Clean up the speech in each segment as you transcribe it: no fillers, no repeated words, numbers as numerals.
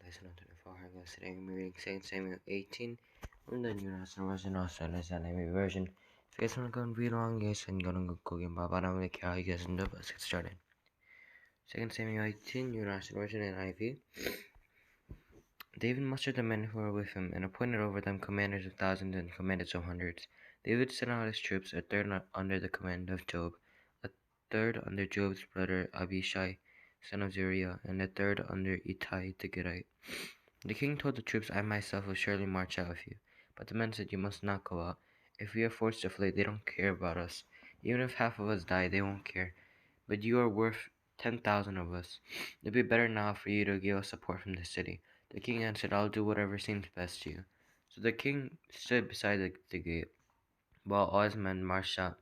Lesson 24. Today I'm reading 2 Samuel 18 from the New National Version, Australia's anime version. If you guys want to go and read along, guys, and go and go and Bob. I don't really care how you guys end up. Let's get started. 2 Samuel 18, New National Version, and IV. David mustered the men who were with him and appointed over them commanders of thousands and commanders of hundreds. David sent out his troops, a third under the command of Job, a third under Job's brother Abishai, son of Zeruiah, and a third under Ittai the Gittite. The king told the troops, I myself will surely march out with you. But the men said, you must not go out. If we are forced to flee, they don't care about us. Even if half of us die, they won't care. But you are worth 10,000 of us. It would be better now for you to give us support from the city. The king answered, I'll do whatever seems best to you. So the king stood beside the gate, while all his men marched out,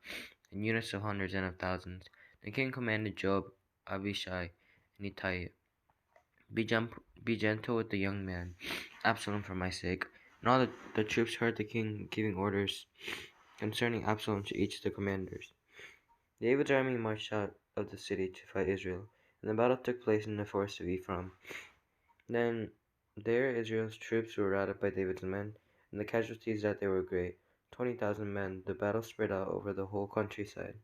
in units of hundreds and of thousands. The king commanded Job, Abishai, and Ittai, be gentle with the young man, Absalom, for my sake. And all the troops heard the king giving orders concerning Absalom to each of the commanders. David's army marched out of the city to fight Israel, and the battle took place in the forest of Ephraim. Then there Israel's troops were routed by David's men, and the casualties that they were great, 20,000 men. The battle spread out over the whole countryside,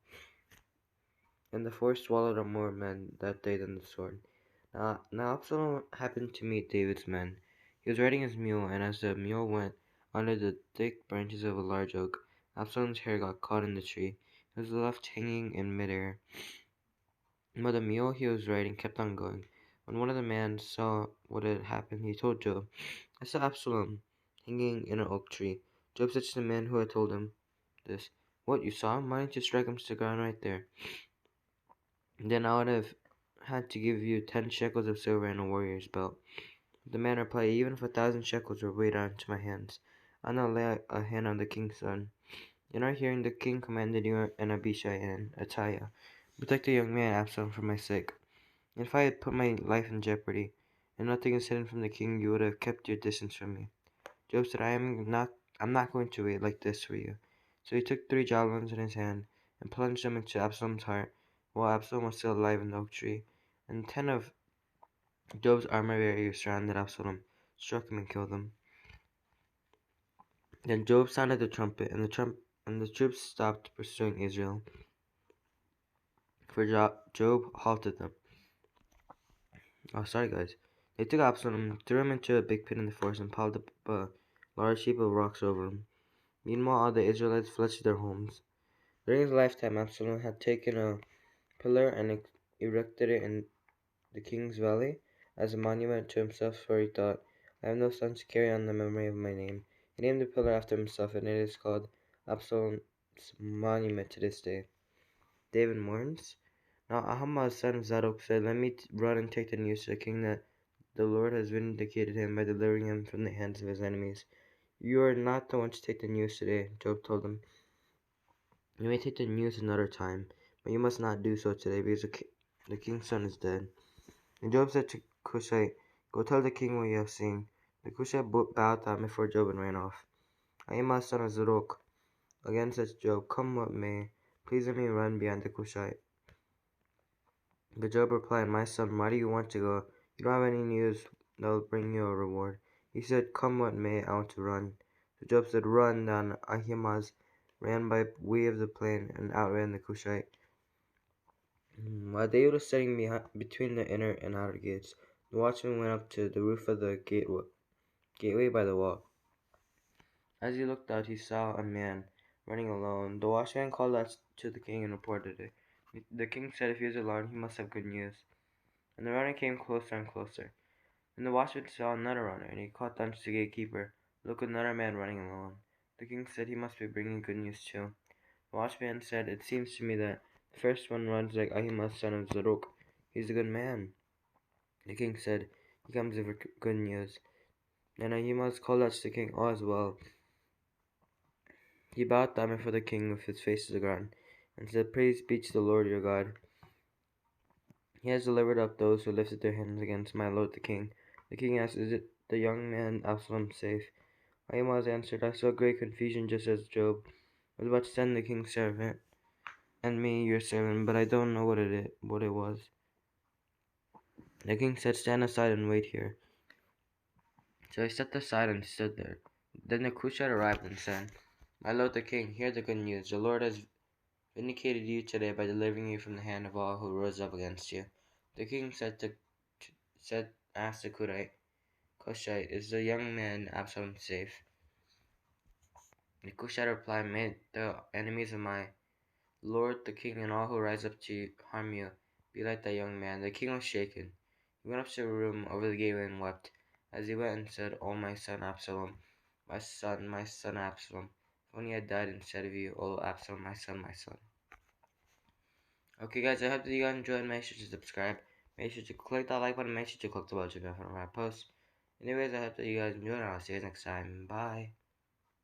and the forest swallowed up more men that day than the sword. Now Absalom happened to meet David's men. He was riding his mule, and as the mule went under the thick branches of a large oak, Absalom's hair got caught in the tree. He was left hanging in midair. But the mule he was riding kept on going. When one of the men saw what had happened, he told Job, I saw Absalom hanging in an oak tree. Job said to the man who had told him this, What, you saw him? Why didn't you strike him to the ground right there? Then I would have had to give you 10 shekels of silver and a warrior's belt. The man replied, Even if 1,000 shekels were weighed onto my hands, I'll not lay a hand on the king's son. In our hearing, the king commanded you and Abishai and Attai, protect the young man Absalom for my sake. If I had put my life in jeopardy, and nothing is hidden from the king, you would have kept your distance from me. Job said, I'm not going to wait like this for you. So he took 3 javelins in his hand and plunged them into Absalom's heart, while Absalom was still alive in the oak tree. And 10 of Job's armor bearers surrounded Absalom, struck him, and killed him. Then Job sounded the trumpet, and the troops stopped pursuing Israel, for Job halted them. Oh, sorry guys. They took Absalom, threw him into a big pit in the forest, and piled up a large heap of rocks over him. Meanwhile, all the Israelites fled to their homes. During his lifetime, Absalom had taken a pillar and erected it in the king's valley as a monument to himself, for he thought, I have no sons to carry on the memory of my name. He named the pillar after himself, and it is called Absalom's monument to this day. David mourns. Now Ahimaaz, son of Zadok, said, Let me run and take the news to the king that the Lord has vindicated him by delivering him from the hands of his enemies. You are not the one to take the news today, Job told him. You may take the news another time, but you must not do so today, because the king's son is dead. And Job said to Cushite, Go tell the king what you have seen. The Cushite bowed down before Job and ran off. Ahimaaz, son of Zadok, again said to Job, Come what may, please let me run behind the Cushite. But Job replied, My son, why do you want to go? You don't have any news that will bring you a reward. He said, Come what may, I want to run. So Job said, Run. Then Ahimaaz ran by way of the plain and outran the Cushite. While David was sitting between the inner and outer gates, the watchman went up to the roof of the gateway by the wall. As he looked out, he saw a man running alone. The watchman called out to the king and reported it. The king said if he was alone, he must have good news. And the runner came closer and closer. And the watchman saw another runner, and he called down to the gatekeeper, Look, another man running alone. The king said he must be bringing good news too. The watchman said, It seems to me that the first one runs like Ahimaaz, son of Zadok. He's a good man. The king said, He comes with good news. Then Ahimaaz called out to the king, All is well. He bowed down before the king with his face to the ground, and said, Praise be to the Lord your God. He has delivered up those who lifted their hands against my lord the king. The king asked, Is it the young man Absalom safe? Ahimaaz answered, I saw great confusion just as Job was about to send the king's servant and me your servant, but I don't know what it was. The king said, Stand aside and wait here. So he stepped aside and stood there. Then the Cushite arrived and said, "My lord the king, hear the good news. The Lord has vindicated you today by delivering you from the hand of all who rose up against you." The king asked the Cushite, "Is the young man Absalom safe?" The Cushite replied, "May the enemies of my lord the king and all who rise up to harm you be like that young man." The king was shaken. He went up to a room over the gateway and wept. As he went and said, "Oh, my son Absalom, my son Absalom, if only I had died instead of you, oh Absalom, my son, my son." Okay, guys, I hope that you guys enjoyed. Make sure to subscribe. Make sure to click that like button. Make sure to click the bell to get notified when I post. Anyways, I hope that you guys enjoyed, and I'll see you guys next time. Bye.